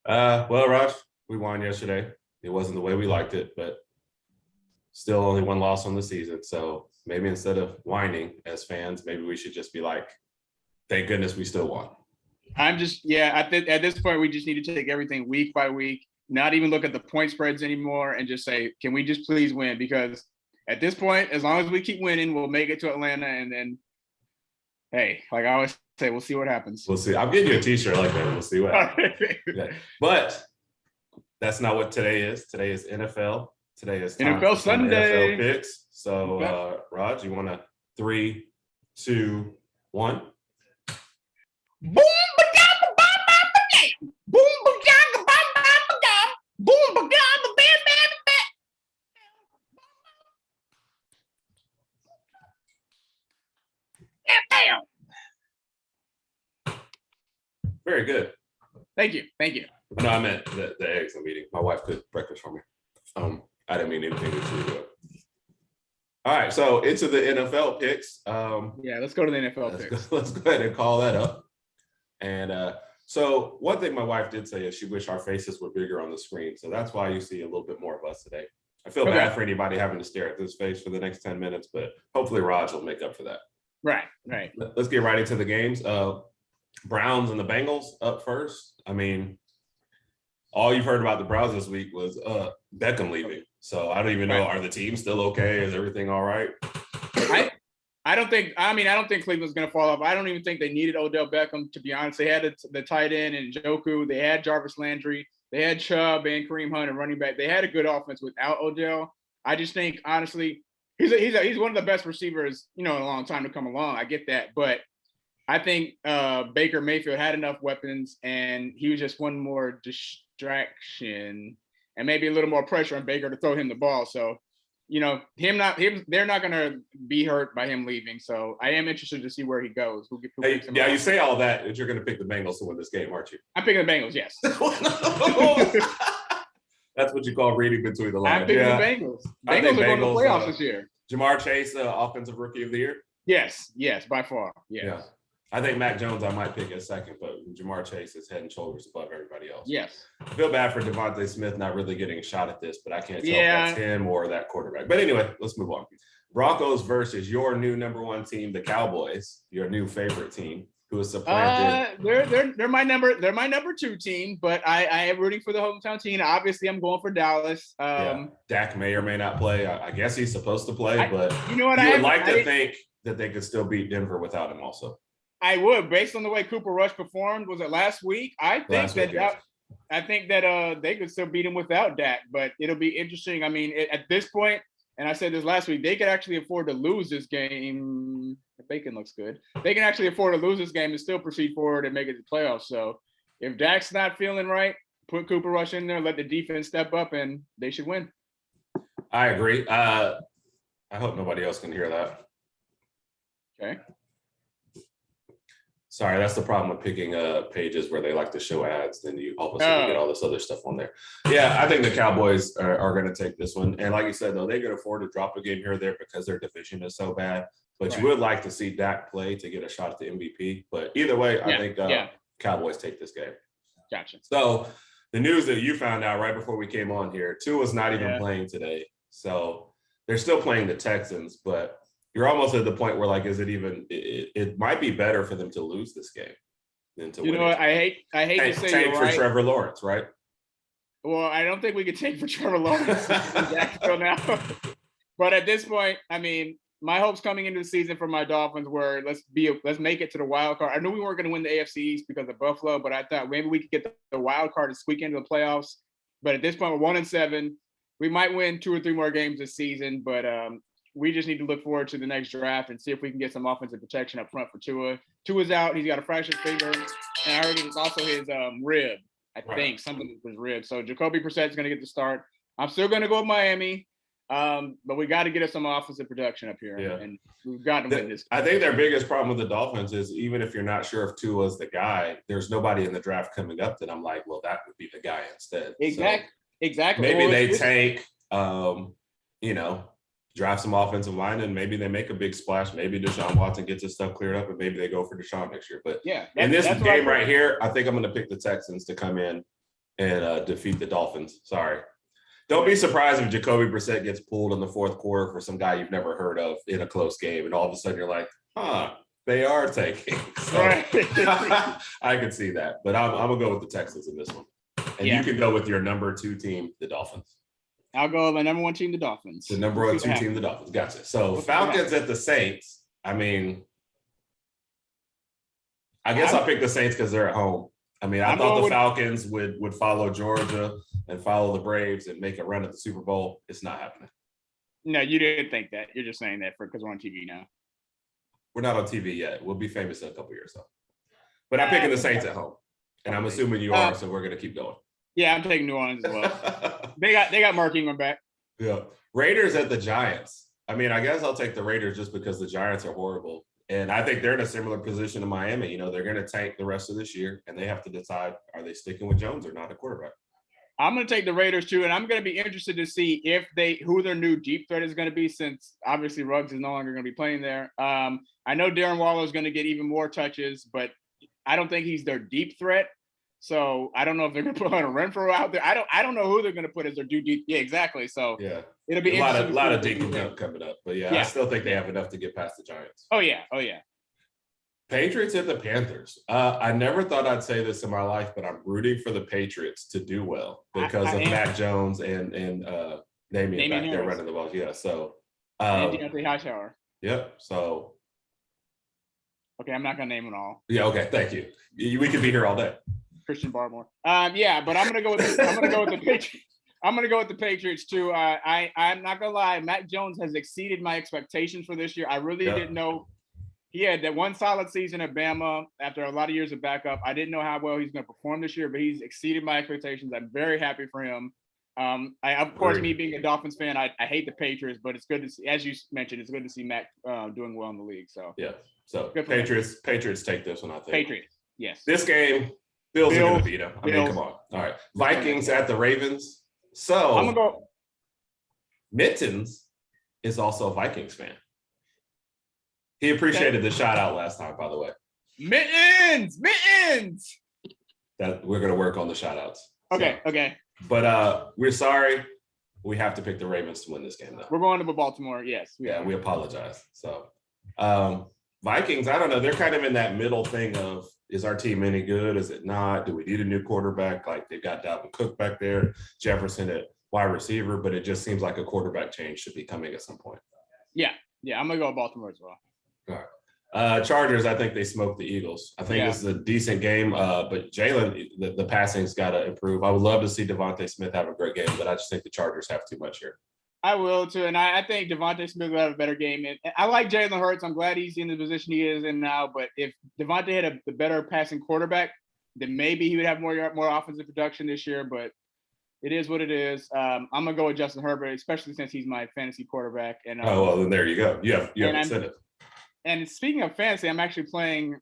Well, Raj, we won yesterday. It wasn't the way we liked it, but still only one loss on the season. So maybe instead of whining as fans, maybe we should just be like, thank goodness we still won. I think at this point, we just need to take everything week by week, not even look at the point spreads anymore, and just say, can we just please win? Because at this point, as long as we keep winning, we'll make it to Atlanta. And then, hey, like I always say, we'll see what happens. We'll see. I'll give you a t-shirt like that. We'll see what happens. Yeah. But that's not what today is. Today is NFL. Today is NFL Sunday. NFL picks. So, Raj, you want to 3, 2, 1? Boom, boom, boom, Very good. Thank you. No, I meant the eggs I'm eating. My wife cooked breakfast for me. I didn't mean anything to do. All right, so into the NFL picks. Let's go to the NFL picks. Let's go ahead and call that up. And so one thing my wife did say is she wished our faces were bigger on the screen. So that's why you see a little bit more of us today. I feel bad for anybody having to stare at this face for the next 10 minutes, but hopefully Raj will make up for that. Right. Let's get right into the games. Browns and the Bengals up first. I mean, all you've heard about the Browns this week was Beckham leaving. So I don't even know, are the teams still okay? Is everything all right? I don't think Cleveland's going to fall off. I don't even think they needed Odell Beckham, to be honest. They had the tight end and Njoku. They had Jarvis Landry. They had Chubb and Kareem Hunt and running back. They had a good offense without Odell. I just think, honestly, he's one of the best receivers, in a long time to come along. I get that. But I think Baker Mayfield had enough weapons, and he was just one more distraction and maybe a little more pressure on Baker to throw him the ball. So, they're not going to be hurt by him leaving. So I am interested to see where he goes. You say all that, but you're going to pick the Bengals to win this game, aren't you? I'm picking the Bengals, yes. That's what you call reading between the lines. I'm picking the Bengals. Bengals are going to the playoffs this year. Jamar Chase, Offensive Rookie of the Year? Yes, by far. Yes. Yeah. I think Mac Jones I might pick as second, but Jamar Chase is head and shoulders above everybody else. Yes. I feel bad for Devontae Smith not really getting a shot at this, but I can't tell if that's him or that quarterback. But anyway, let's move on. Broncos versus your new number one team, the Cowboys, your new favorite team, who is supplanted. They're my number two team, but I am rooting for the hometown team. Obviously, I'm going for Dallas. Dak may or may not play. I guess he's supposed to play, but you know what? I would like to think that they could still beat Denver without him also. I would, based on the way Cooper Rush performed. Was it last week? I think that they could still beat him without Dak, but it'll be interesting. I mean, at this point, and I said this last week, they could actually afford to lose this game. The bacon looks good. They can actually afford to lose this game and still proceed forward and make it to the playoffs. So if Dak's not feeling right, put Cooper Rush in there, let the defense step up, and they should win. I agree. I hope nobody else can hear that. Okay. Sorry, that's the problem with picking pages where they like to show ads. Then you all of a sudden get all this other stuff on there. Yeah, I think the Cowboys are going to take this one. And like you said, though, they can afford to drop a game here or there because their division is so bad. But you would like to see Dak play to get a shot at the MVP. But either way, I think Cowboys take this game. Gotcha. So the news that you found out right before we came on here, Tua's not even playing today. So they're still playing the Texans, but you're almost at the point where, like, is it even? It might be better for them to lose this game than to win. You know what? I hate to say tank for Trevor Lawrence, right? Well, I don't think we could tank for Trevor Lawrence now. But at this point, I mean, my hopes coming into the season for my Dolphins were let's make it to the wild card. I knew we weren't going to win the AFC East because of Buffalo, but I thought maybe we could get the wild card and squeak into the playoffs. But at this point, we're 1-7. We might win 2 or 3 more games this season, but we just need to look forward to the next draft and see if we can get some offensive protection up front for Tua. Tua's out. He's got a fractured finger. And I heard it's also his rib. I think something with his rib. So Jacoby Brissett is going to get the start. I'm still going to go with Miami. But we got to get us some offensive production up here. And we've got to win this. I think their biggest problem with the Dolphins is even if you're not sure if Tua's the guy, there's nobody in the draft coming up that I'm like, well, that would be the guy instead. Exactly. Maybe they take, draft some offensive line, and maybe they make a big splash. Maybe Deshaun Watson gets his stuff cleared up, and maybe they go for Deshaun next year. But in this game right here, I think I'm going to pick the Texans to come in and defeat the Dolphins. Sorry. Don't be surprised if Jacoby Brissett gets pulled in the fourth quarter for some guy you've never heard of in a close game, and all of a sudden you're like, they are taking. So Right. I could see that, but I'm gonna go with the Texans in this one, and you can go with your number 2 team, the Dolphins. I'll go with my number 1 team, the Dolphins. The number 1 team, the Dolphins. Gotcha. So Falcons at the Saints. I mean, I guess I'll pick the Saints because they're at home. I mean, I thought the Falcons would follow Georgia and follow the Braves and make a run at the Super Bowl. It's not happening. No, you didn't think that. You're just saying that because we're on TV now. We're not on TV yet. We'll be famous in a couple years, though. But I'm picking the Saints at home, and I'm assuming you are, so we're going to keep going. Yeah, I'm taking New Orleans as well. they got Mark Ingram back. Yeah. Raiders at the Giants. I mean, I guess I'll take the Raiders just because the Giants are horrible. And I think they're in a similar position to Miami. You know, they're going to tank the rest of this year, and they have to decide, are they sticking with Jones or not a quarterback? I'm going to take the Raiders too, and I'm going to be interested to see who their new deep threat is going to be, since obviously Ruggs is no longer going to be playing there. I know Darren Waller is going to get even more touches, but I don't think he's their deep threat. So I don't know if they're going to put on a Renfro out there. I don't know who they're going to put as their deep. Yeah, exactly. So yeah, it'll be a lot of deep coming up. But yeah, I still think they have enough to get past the Giants. Oh yeah. Patriots at the Panthers. I never thought I'd say this in my life, but I'm rooting for the Patriots to do well because of Mac Jones and Damian back there running the ball. Yeah, so and Deontay Hightower. Yep. So okay, I'm not gonna name them all. Yeah. Okay. Thank you. We could be here all day. Christian Barmore. Yeah, but I'm gonna go with the Patriots. I'm gonna go with the Patriots too. I'm not gonna lie. Mac Jones has exceeded my expectations for this year. I really didn't know. He had that one solid season at Bama after a lot of years of backup. I didn't know how well he's going to perform this year, but he's exceeded my expectations. I'm very happy for him. Of course, me being a Dolphins fan, I hate the Patriots, but it's good to see, as you mentioned, it's good to see Mac doing well in the league. So yeah, so Patriots take this one, I think. Patriots, yes. This game, Bills are going to beat them. I mean, come on. All right, Vikings at the Ravens. So I'm gonna go. Mittens is also a Vikings fan. He appreciated the shout out last time, by the way. Mittens. That we're gonna work on the shout outs. Okay. But we're sorry. We have to pick the Ravens to win this game, though. We're going to Baltimore, yes. We apologize. So Vikings, I don't know. They're kind of in that middle thing of, is our team any good? Is it not? Do we need a new quarterback? Like, they've got Dalvin Cook back there, Jefferson at wide receiver, but it just seems like a quarterback change should be coming at some point. Yeah, I'm gonna go with Baltimore as well. All right. Chargers, I think they smoked the Eagles. I think this is a decent game, but Jalen, the passing's got to improve. I would love to see Devontae Smith have a great game, but I just think the Chargers have too much here. I will too, and I think Devontae Smith will have a better game. And I like Jalen Hurts. I'm glad he's in the position he is in now. But if Devontae had the better passing quarterback, then maybe he would have more offensive production this year. But it is what it is. I'm gonna go with Justin Herbert, especially since he's my fantasy quarterback. And then there you go. You have incentive. And speaking of fantasy, I'm actually playing.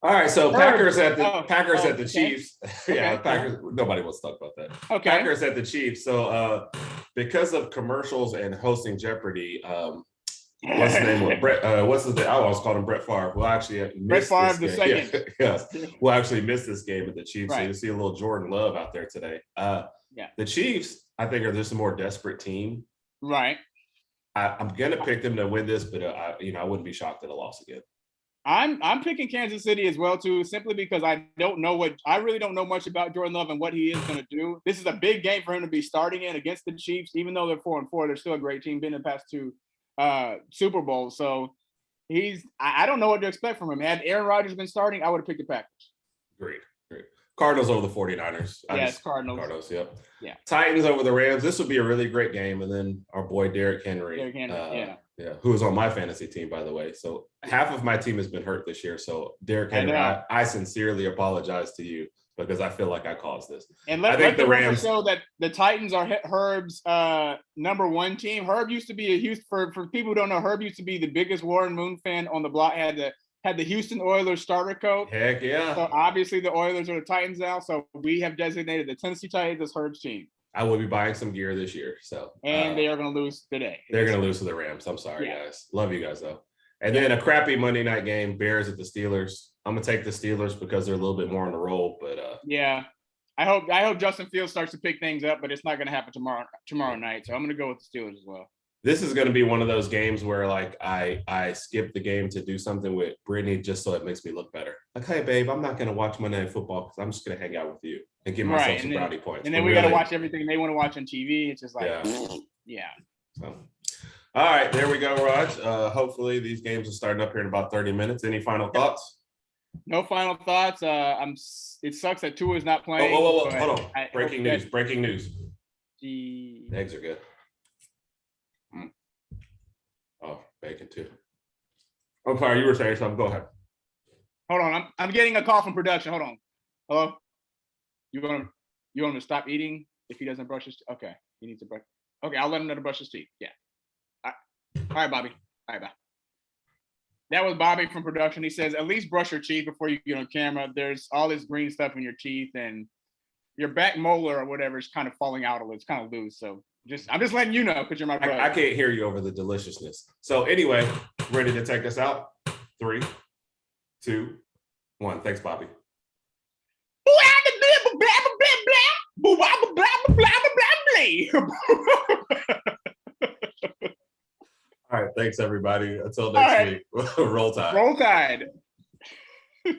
All right, so Packers at the Chiefs. Yeah, Okay. Packers. Nobody wants to talk about that. Okay. Packers at the Chiefs. So because of commercials and hosting Jeopardy, what's his name? Brett. What's his name? I always called him Brett Favre. Well, actually, Brett Favre the second. Yes. We'll actually miss this game at the Chiefs. Right. So you see a little Jordan Love out there today. The Chiefs, I think, are just a more desperate team. Right. I'm gonna pick them to win this, but I wouldn't be shocked at a loss again. I'm picking Kansas City as well too, simply because I really don't know much about Jordan Love and what he is going to do. This is a big game for him to be starting in against the Chiefs, even though they're 4-4. They're still a great team, been in the past 2 Super Bowls. So I don't know what to expect from him. Had Aaron Rodgers been starting, I would have picked the Packers. Great. Cardinals over the 49ers. Cardinals. Cardinals, yep. Yeah. Titans over the Rams. This would be a really great game. And then our boy Derrick Henry. Who is on my fantasy team, by the way. So half of my team has been hurt this year. So Derrick Henry, I sincerely apologize to you because I feel like I caused this. And I think the Rams show that the Titans are Herb's number 1 team. Herb used to be a Houston, for people who don't know, Herb used to be the biggest Warren Moon fan on the block. Had the Houston Oilers starter coat. Heck yeah. So obviously the Oilers are the Titans now. So we have designated the Tennessee Titans as Herb's team. I will be buying some gear this year. So they are going to lose today. They're going to lose to the Rams. I'm sorry, guys. Love you guys though. And then a crappy Monday night game, Bears at the Steelers. I'm going to take the Steelers because they're a little bit more on the roll. But I hope Justin Fields starts to pick things up, but it's not going to happen tomorrow night. So I'm going to go with the Steelers as well. This is going to be one of those games where like I skip the game to do something with Brittany just so it makes me look better. Like, hey, babe, I'm not going to watch Monday Night Football because I'm just going to hang out with you and give myself some brownie points. And then we got to watch everything they want to watch on TV. It's just like, yeah. So. All right, there we go, Raj. Hopefully these games are starting up here in about 30 minutes. Any final thoughts? No final thoughts. It sucks that Tua is not playing. Whoa. Hold on. Breaking news. The eggs are good. Oh, bacon too. I'm sorry, you were saying something. Go ahead. Hold on. I'm getting a call from production. Hold on. Hello? You want him to stop eating if he doesn't brush his teeth? Okay. He needs to brush. Okay, I'll let him know to brush his teeth. Yeah. All right, Bobby. All right, bye. That was Bobby from production. He says, at least brush your teeth before you get on camera. There's all this green stuff in your teeth, and your back molar or whatever is kind of falling out a little. It's kind of loose. So I'm just letting you know because you're my brother. I can't hear you over the deliciousness. So anyway, ready to take us out? 3, 2, 1. Thanks, Bobby. All right, thanks everybody. Until next week. Roll Tide. Roll Tide.